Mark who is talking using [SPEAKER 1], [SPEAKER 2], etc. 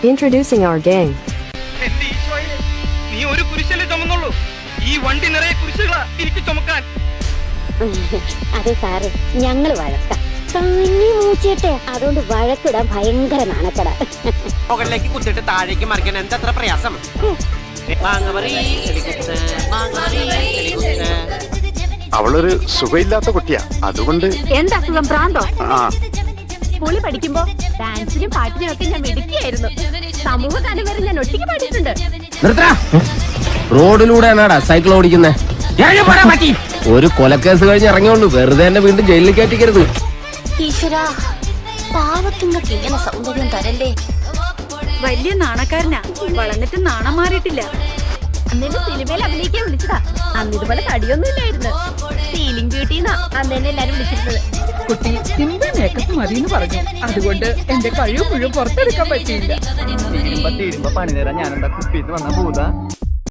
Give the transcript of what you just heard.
[SPEAKER 1] Introducing our gang.
[SPEAKER 2] എന്റെ ഈശോയെ, നീ ഒരു കുരിശല്ലേ ചുമന്നുള്ളൂ. ഈ വണ്ടി നിറയെ കുരിശുകളാ എനിക്ക് ചുമക്കാൻ.
[SPEAKER 3] അതെ സാറ്, ഞങ്ങള് വഴക്ക കഞ്ഞി മൂച്ചിട്ടെ, അതുകൊണ്ട് വഴക്കിടാൻ ഭയങ്കര നാണക്കട.
[SPEAKER 4] മുകളിലേക്ക് കുത്തിട്ട് താഴേക്ക് മറിക്കാൻ എന്തത്ര പ്രയാസം.
[SPEAKER 5] അവളൊരു സുഖമില്ലാത്ത കുട്ടിയാ, അതുകൊണ്ട്.
[SPEAKER 3] എന്താ സുഖം, ഭ്രാന്തോ?
[SPEAKER 5] ആ,
[SPEAKER 3] സ്കൂളിൽ പഠിക്കുമ്പോ ഡാൻസിനും പാട്ടിനും ഒക്കെ ഞാൻ മിടുക്കിയായിരുന്നു. സമൂഹ ഗാനം വരെ ഞാൻ ഒറ്റയ്ക്ക് പാടിയിട്ടുണ്ട്.
[SPEAKER 6] റോഡിലൂടെയാണാടാ സൈക്കിൾ ഓടിക്കുന്നേ. ഒരു കൊലക്കേസ് കഴിഞ്ഞ് ഇറങ്ങിയുള്ളൂ, വെറുതെ എന്നെ വീണ്ടും ജയിലിൽ കയറ്റിക്കരുത്.
[SPEAKER 3] ഈശ്വരാ, പാവത്തുങ്ങൾക്ക് ഇങ്ങനെ സൗന്ദര്യം തരല്ലേ.
[SPEAKER 7] വലിയ നാണക്കാരനാ, വളർന്നിട്ട് നാണം മാറിയിട്ടില്ല.
[SPEAKER 3] അന്നെന്നെ സിനിമയിൽ അഭിനയിക്കാൻ വിളിച്ചതാ. അന്ന് ഇതുപോലെ തടിയൊന്നും ഇല്ലായിരുന്നു. സീലിംഗ് ബ്യൂട്ടിന്നാ അന്ന് എന്നെ എല്ലാരും വിളിച്ചിരുന്നത്.
[SPEAKER 8] കുട്ടി സിമ്പിൾ മേക്കപ്പ് മതിയെന്ന് പറഞ്ഞു, അതുകൊണ്ട് എന്റെ കഴിവ് മുഴുവൻ പുറത്തെടുക്കാൻ പറ്റിയില്ല.
[SPEAKER 2] തീരുമ്പോ പണി തരാൻ ഞാനെന്താ കുപ്പിന്ന് വന്ന ഭൂത.